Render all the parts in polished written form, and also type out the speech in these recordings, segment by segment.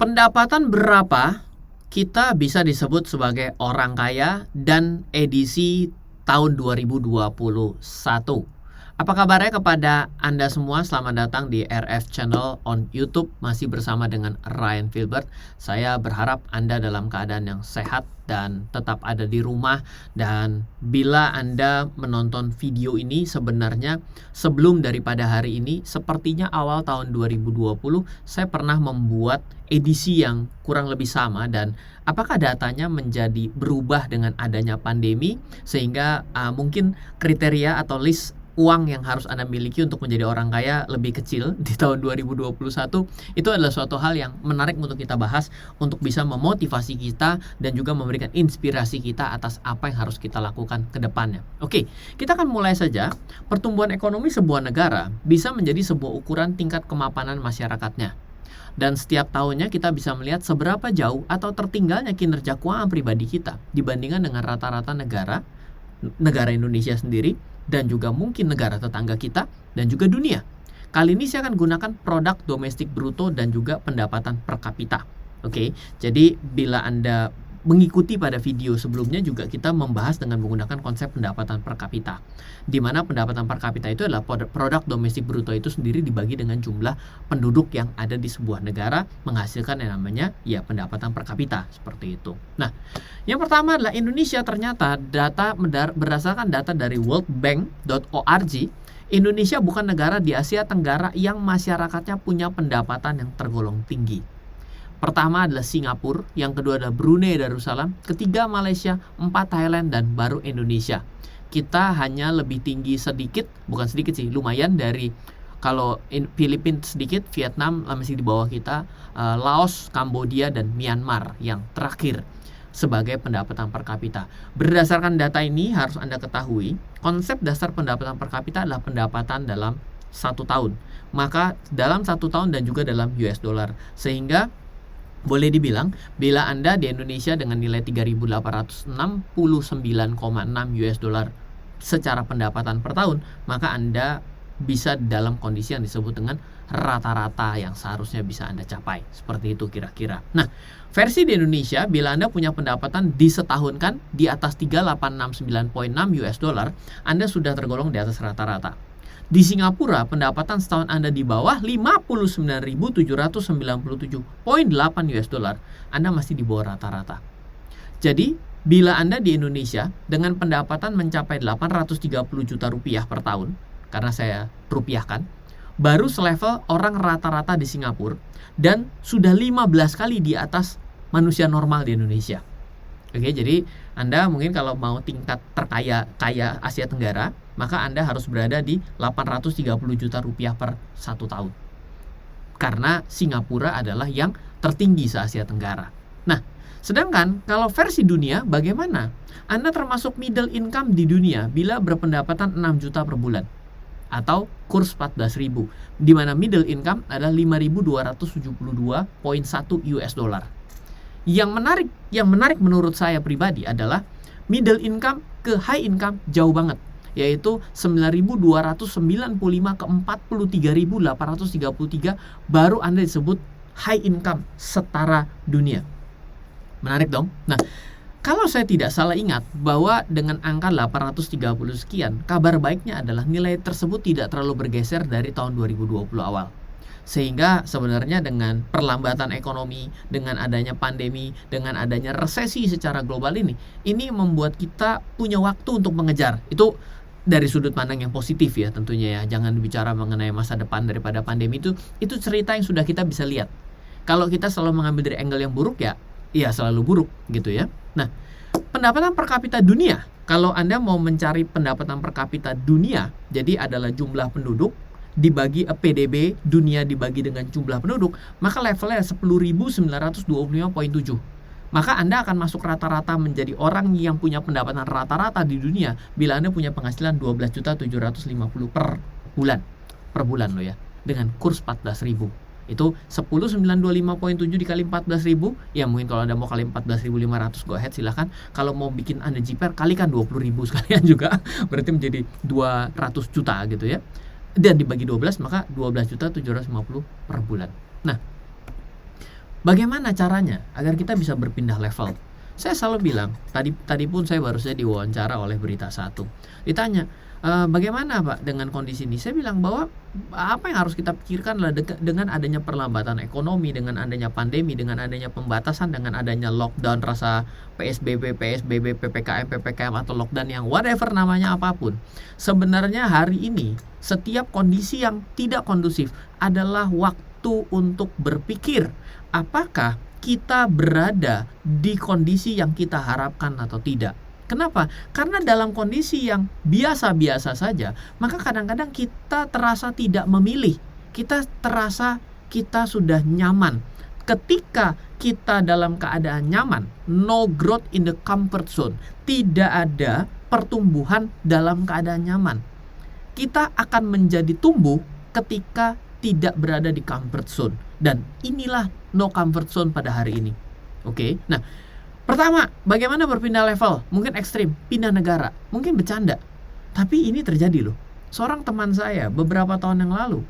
Pendapatan berapa kita bisa disebut sebagai orang kaya dan edisi tahun 2021? Apa kabarnya kepada Anda semua? Selamat datang di RF Channel on YouTube. Masih bersama dengan Ryan Filbert. Saya berharap Anda dalam keadaan yang sehat dan tetap ada di rumah. Dan bila Anda menonton video ini, sebenarnya sebelum daripada hari ini, sepertinya awal tahun 2020, saya pernah membuat edisi yang kurang lebih sama. Dan apakah datanya menjadi berubah dengan adanya pandemi, sehingga mungkin kriteria atau list uang yang harus Anda miliki untuk menjadi orang kaya lebih kecil di tahun 2021. Itu adalah suatu hal yang menarik untuk kita bahas, untuk bisa memotivasi kita dan juga memberikan inspirasi kita atas apa yang harus kita lakukan ke depannya. Oke, kita akan mulai saja. Pertumbuhan ekonomi sebuah negara bisa menjadi sebuah ukuran tingkat kemapanan masyarakatnya. Dan setiap tahunnya kita bisa melihat seberapa jauh atau tertinggalnya kinerja keuangan pribadi kita dibandingkan dengan rata-rata negara Indonesia sendiri, dan juga mungkin negara tetangga kita, dan juga dunia. Kali ini saya akan gunakan produk domestik bruto dan juga pendapatan per kapita. Oke, jadi bila Anda mengikuti pada video sebelumnya juga kita membahas dengan menggunakan konsep pendapatan per kapita, di mana pendapatan per kapita itu adalah produk domestik bruto itu sendiri dibagi dengan jumlah penduduk yang ada di sebuah negara, menghasilkan yang namanya ya pendapatan per kapita, seperti itu. Nah, yang pertama adalah Indonesia. Ternyata berdasarkan data dari worldbank.org, Indonesia bukan negara di Asia Tenggara yang masyarakatnya punya pendapatan yang tergolong tinggi. Pertama adalah Singapura, yang kedua adalah Brunei Darussalam, ketiga Malaysia, 4 Thailand, dan baru Indonesia. Kita hanya lebih tinggi sedikit, bukan sedikit sih, lumayan dari kalau Filipina sedikit, Vietnam masih di bawah kita, Laos, Kambodia, dan Myanmar yang terakhir sebagai pendapatan per kapita. Berdasarkan data ini harus Anda ketahui, konsep dasar pendapatan per kapita adalah pendapatan dalam 1 tahun. Maka dalam 1 tahun dan juga dalam US dollar. Sehingga boleh dibilang, bila Anda di Indonesia dengan nilai 3.869,6 US dollar secara pendapatan per tahun, maka Anda bisa dalam kondisi yang disebut dengan rata-rata yang seharusnya bisa Anda capai. Seperti itu kira-kira. Nah, versi di Indonesia, bila Anda punya pendapatan di setahun kan di atas 3.869,6 US dollar, Anda sudah tergolong di atas rata-rata. Di Singapura, pendapatan setahun Anda di bawah 59.797,8 US dollar, Anda masih di bawah rata-rata. Jadi, bila Anda di Indonesia dengan pendapatan mencapai 830 juta rupiah per tahun, karena saya rupiahkan, baru selevel orang rata-rata di Singapura dan sudah 15 kali di atas manusia normal di Indonesia. Oke, jadi Anda mungkin kalau mau tingkat terkaya Asia Tenggara, maka Anda harus berada di 830 juta rupiah per 1 tahun. Karena Singapura adalah yang tertinggi se-Asia Tenggara. Nah, sedangkan kalau versi dunia bagaimana? Anda termasuk middle income di dunia bila berpendapatan 6 juta per bulan. Atau kurs 14.000, di mana middle income adalah 5.272,1 US dollar. Yang menarik menurut saya pribadi adalah middle income ke high income jauh banget, yaitu 9.295 ke 43.833, baru Anda disebut high income setara dunia. Menarik dong. Nah, kalau saya tidak salah ingat bahwa dengan angka 830 sekian, kabar baiknya adalah nilai tersebut tidak terlalu bergeser dari tahun 2020 awal. Sehingga sebenarnya dengan perlambatan ekonomi, dengan adanya pandemi, dengan adanya resesi secara global ini membuat kita punya waktu untuk mengejar. Itu dari sudut pandang yang positif ya tentunya ya. Jangan bicara mengenai masa depan daripada pandemi itu cerita yang sudah kita bisa lihat. Kalau kita selalu mengambil dari angle yang buruk ya selalu buruk gitu ya. Nah, pendapatan per kapita dunia, kalau Anda mau mencari pendapatan per kapita dunia, jadi adalah jumlah penduduk dibagi PDB dunia dibagi dengan jumlah penduduk, maka levelnya 10.925,7. Maka Anda akan masuk rata-rata menjadi orang yang punya pendapatan rata-rata di dunia bila Anda punya penghasilan 12.750 per bulan loh ya, dengan kurs 14.000. Itu 10.925,7 dikali 14.000, ya mungkin kalau Anda mau kali 14.500 go ahead silahkan. Kalau mau bikin Anda jiper kalikan 20.000 sekalian juga, berarti menjadi 200 juta gitu ya. Dan dibagi 12 maka 12.750 per bulan. Nah, Bagaimana caranya agar kita bisa berpindah level? Saya selalu bilang, tadi pun saya baru saja diwawancara oleh Berita Satu. Ditanya, bagaimana Pak dengan kondisi ini? Saya bilang bahwa apa yang harus kita pikirkan adalah dengan adanya perlambatan ekonomi, dengan adanya pandemi, dengan adanya pembatasan, dengan adanya lockdown, rasa PSBB, PPKM atau lockdown yang whatever namanya apapun. Sebenarnya hari ini setiap kondisi yang tidak kondusif adalah waktu untuk berpikir apakah kita berada di kondisi yang kita harapkan atau tidak. Kenapa? Karena dalam kondisi yang biasa-biasa saja, maka kadang-kadang kita terasa tidak memilih. Kita terasa kita sudah nyaman. Ketika kita dalam keadaan nyaman, no growth in the comfort zone, tidak ada pertumbuhan dalam keadaan nyaman. Kita akan menjadi tumbuh ketika tidak berada di comfort zone. Dan inilah no comfort zone pada hari ini. Oke. Nah, pertama, bagaimana berpindah level? Mungkin ekstrim, pindah negara, mungkin bercanda. Tapi ini terjadi loh. Seorang teman saya beberapa tahun yang lalu,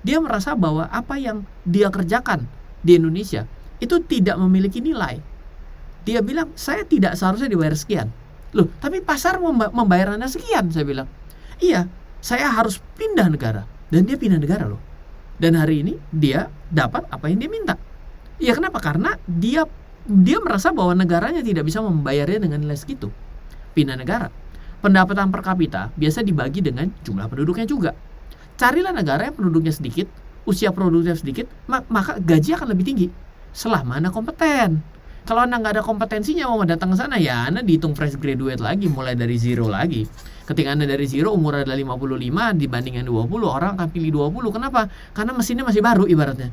dia merasa bahwa apa yang dia kerjakan di Indonesia itu tidak memiliki nilai. Dia bilang, saya tidak seharusnya dibayar sekian. Loh, tapi pasar membayar Anda sekian, saya bilang. Iya, saya harus pindah negara. Dan dia pindah negara loh. Dan hari ini dia dapat apa yang dia minta. Ya kenapa? Karena dia merasa bahwa negaranya tidak bisa membayarnya dengan nilai segitu. Pindah negara. Pendapatan per kapita biasa dibagi dengan jumlah penduduknya juga. Carilah negara yang penduduknya sedikit, usia produktifnya sedikit, maka gaji akan lebih tinggi. Selama Anda kompeten. Kalau Anda nggak ada kompetensinya mau datang ke sana, ya Anda dihitung fresh graduate lagi, mulai dari zero lagi. Ketika Anda dari zero, umur adalah 55 dibandingkan 20, orang akan pilih 20. Kenapa? Karena mesinnya masih baru ibaratnya.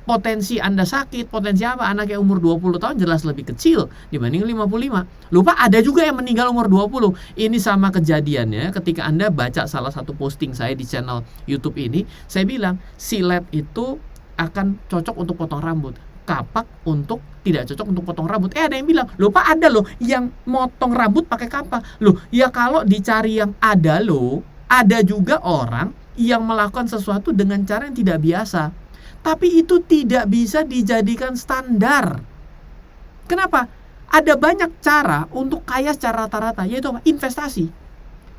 Potensi Anda sakit, potensi apa? Anak yang umur 20 tahun jelas lebih kecil dibanding 55. Lupa ada juga yang meninggal umur 20. Ini sama kejadiannya ketika Anda baca salah satu posting saya di channel YouTube ini. Saya bilang, silet itu akan cocok untuk potong rambut. Kapak untuk tidak cocok untuk potong rambut. Ada yang bilang, loh Pak, ada loh yang motong rambut pakai kapak. Loh, ya kalau dicari yang ada loh, ada juga orang yang melakukan sesuatu dengan cara yang tidak biasa. Tapi itu tidak bisa dijadikan standar. Kenapa? Ada banyak cara untuk kaya secara rata-rata, yaitu apa? Investasi.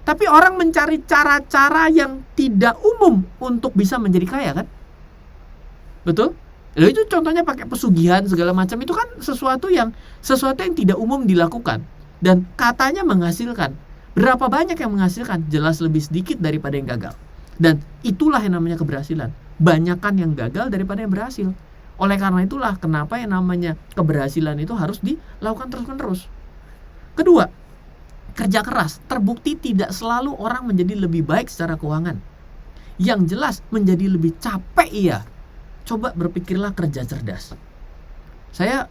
Tapi orang mencari cara-cara yang tidak umum untuk bisa menjadi kaya kan? Betul? Loh, itu contohnya pakai pesugihan segala macam, itu kan sesuatu yang tidak umum dilakukan dan katanya menghasilkan. Berapa banyak yang menghasilkan? Jelas lebih sedikit daripada yang gagal. Dan itulah yang namanya keberhasilan. Banyakan yang gagal daripada yang berhasil. Oleh karena itulah kenapa yang namanya keberhasilan itu harus dilakukan terus-menerus. Kedua, kerja keras. Terbukti tidak selalu orang menjadi lebih baik secara keuangan. Yang jelas menjadi lebih capek iya. Coba berpikirlah kerja cerdas. Saya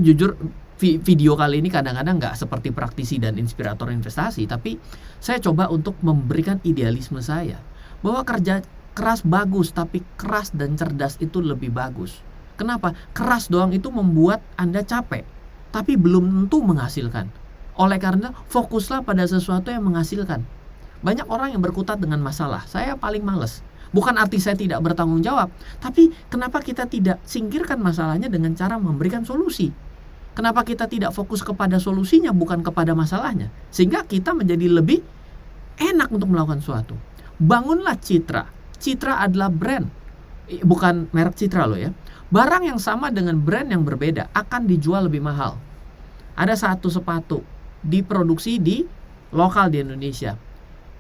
jujur video kali ini kadang-kadang nggak seperti praktisi dan inspirator investasi, tapi saya coba untuk memberikan idealisme saya bahwa kerja keras bagus, tapi keras dan cerdas itu lebih bagus. Kenapa? Keras doang itu membuat Anda capek, tapi belum tentu menghasilkan. Oleh karena fokuslah pada sesuatu yang menghasilkan. Banyak orang yang berkutat dengan masalah. Saya paling males. Bukan arti saya tidak bertanggung jawab, tapi kenapa kita tidak singkirkan masalahnya dengan cara memberikan solusi? Kenapa kita tidak fokus kepada solusinya bukan kepada masalahnya? Sehingga kita menjadi lebih enak untuk melakukan sesuatu. Bangunlah citra. Citra adalah brand. Bukan merek Citra loh ya. Barang yang sama dengan brand yang berbeda akan dijual lebih mahal. Ada satu sepatu diproduksi di lokal di Indonesia.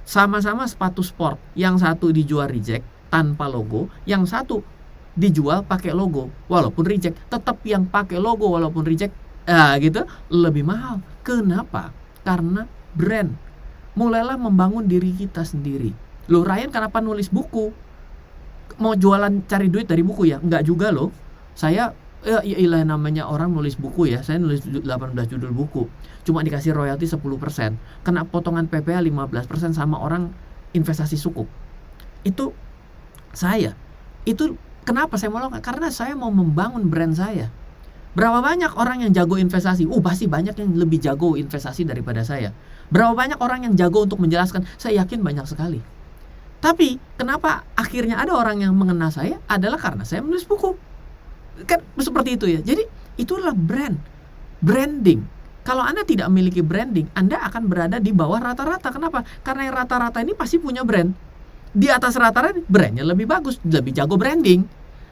Sama-sama sepatu sport, yang satu dijual reject tanpa logo, yang satu dijual pakai logo walaupun reject. Tetap yang pakai logo walaupun reject gitu lebih mahal. Kenapa? Karena brand. Mulailah membangun diri kita sendiri. Loh, Ryan kenapa nulis buku? Mau jualan cari duit dari buku ya? Enggak juga loh. Saya iyalah namanya orang nulis buku ya. Saya nulis 18 judul buku. Cuma dikasih royalti 10%. Kena potongan PPh 15% sama orang investasi sukuk. Itu saya. Itu kenapa saya mau lakukan? Karena saya mau membangun brand saya. Berapa banyak orang yang jago investasi? Pasti banyak yang lebih jago investasi daripada saya. Berapa banyak orang yang jago untuk menjelaskan? Saya yakin banyak sekali. Tapi kenapa akhirnya ada orang yang mengenal saya? Adalah karena saya menulis buku. Kan seperti itu ya. Jadi itulah branding. Kalau Anda tidak memiliki branding, Anda akan berada di bawah rata-rata. Kenapa? Karena yang rata-rata ini pasti punya brand. Di atas rata-rata brandnya lebih bagus, lebih jago branding.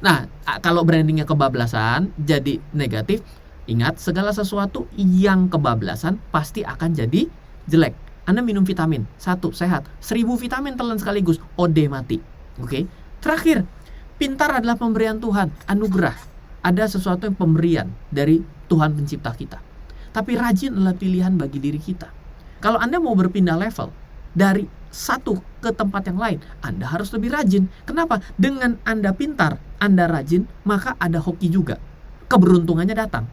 Nah, kalau brandingnya kebablasan, jadi negatif, ingat segala sesuatu yang kebablasan pasti akan jadi jelek. Anda minum vitamin, 1 sehat, 1000 vitamin telan sekaligus, OD mati. Oke. Terakhir, pintar adalah pemberian Tuhan, anugerah. Ada sesuatu yang pemberian dari Tuhan pencipta kita. Tapi rajin adalah pilihan bagi diri kita. Kalau Anda mau berpindah level dari satu ke tempat yang lain, Anda harus lebih rajin. Kenapa? Dengan Anda pintar, Anda rajin, maka ada hoki juga. Keberuntungannya datang.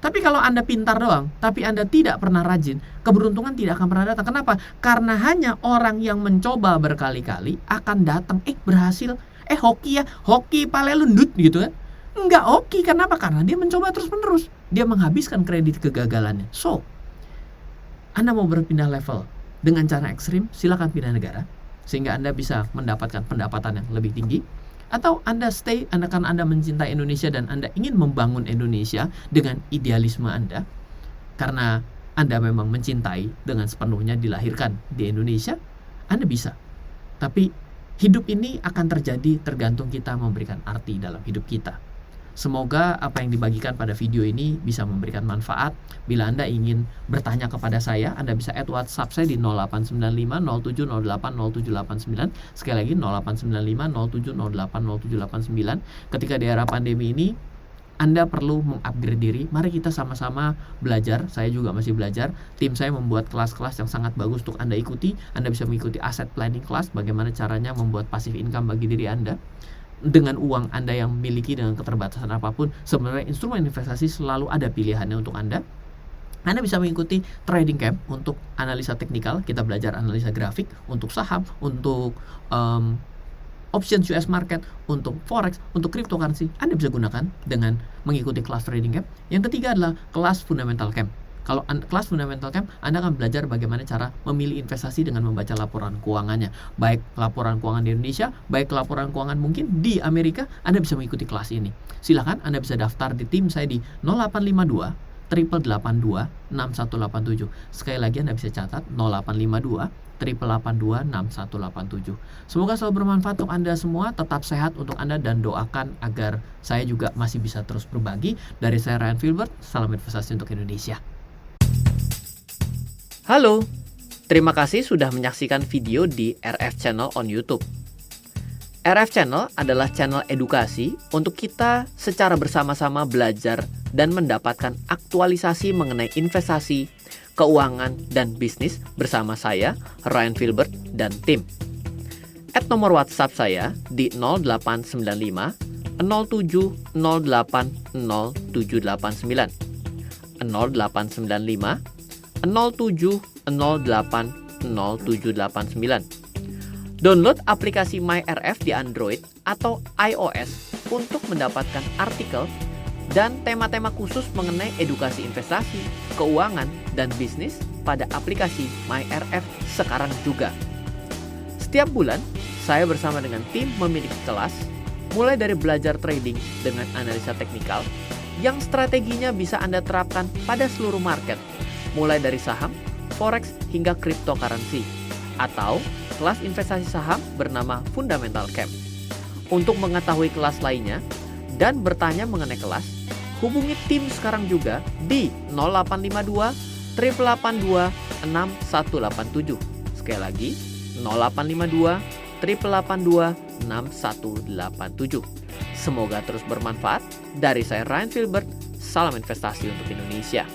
Tapi kalau Anda pintar doang, tapi Anda tidak pernah rajin, keberuntungan tidak akan pernah datang. Kenapa? Karena hanya orang yang mencoba berkali-kali akan datang. Berhasil. Hoki ya, hoki palelundut gitu kan. Enggak hoki, kenapa? Karena dia mencoba terus-menerus. Dia menghabiskan kredit kegagalannya. So, Anda mau berpindah level dengan cara ekstrim, silakan pindah negara sehingga Anda bisa mendapatkan pendapatan yang lebih tinggi. Atau Anda stay, karena Anda mencintai Indonesia dan Anda ingin membangun Indonesia dengan idealisme Anda, karena Anda memang mencintai dengan sepenuhnya dilahirkan di Indonesia, Anda bisa. Tapi hidup ini akan terjadi tergantung kita memberikan arti dalam hidup kita. Semoga apa yang dibagikan pada video ini bisa memberikan manfaat. Bila Anda ingin bertanya kepada saya, Anda bisa add WhatsApp saya di 0895 0708 0789. Sekali lagi 0895 0708 0789. Ketika di era pandemi ini, Anda perlu mengupgrade diri. Mari kita sama-sama belajar. Saya juga masih belajar. Tim saya membuat kelas-kelas yang sangat bagus untuk Anda ikuti. Anda bisa mengikuti asset planning class, bagaimana caranya membuat passive income bagi diri Anda. Dengan uang Anda yang miliki, dengan keterbatasan apapun, sebenarnya instrumen investasi selalu ada pilihannya untuk Anda. Anda bisa mengikuti trading camp untuk analisa teknikal. Kita belajar analisa grafik untuk saham, untuk options US market, untuk forex, untuk cryptocurrency. Anda bisa gunakan dengan mengikuti kelas trading camp. Yang ketiga adalah kelas fundamental camp. Kalau kelas fundamental camp, Anda akan belajar bagaimana cara memilih investasi dengan membaca laporan keuangannya. Baik laporan keuangan di Indonesia, baik laporan keuangan mungkin di Amerika, Anda bisa mengikuti kelas ini. Silakan Anda bisa daftar di tim saya di 0852 882 6187. Sekali lagi Anda bisa catat 0852 882 6187. Semoga selalu bermanfaat untuk Anda semua. Tetap sehat untuk Anda dan doakan agar saya juga masih bisa terus berbagi. Dari saya Ryan Filbert, salam investasi untuk Indonesia. Halo, terima kasih sudah menyaksikan video di RF Channel on YouTube. RF Channel adalah channel edukasi untuk kita secara bersama-sama belajar dan mendapatkan aktualisasi mengenai investasi, keuangan, dan bisnis bersama saya, Ryan Filbert, dan tim. Add nomor WhatsApp saya di 0895 07 08 0789 0895 07 08 0789. Download aplikasi MyRF di Android atau iOS untuk mendapatkan artikel dan tema-tema khusus mengenai edukasi investasi, keuangan, dan bisnis pada aplikasi MyRF sekarang juga. Setiap bulan, saya bersama dengan tim memiliki kelas, mulai dari belajar trading dengan analisa teknikal, yang strateginya bisa Anda terapkan pada seluruh market, mulai dari saham, forex, hingga cryptocurrency, atau kelas investasi saham bernama Fundamental Camp. Untuk mengetahui kelas lainnya dan bertanya mengenai kelas, hubungi tim sekarang juga di 0852 882 6187. Sekali lagi, 0852 882 6187. Semoga terus bermanfaat. Dari saya Ryan Filbert, salam investasi untuk Indonesia.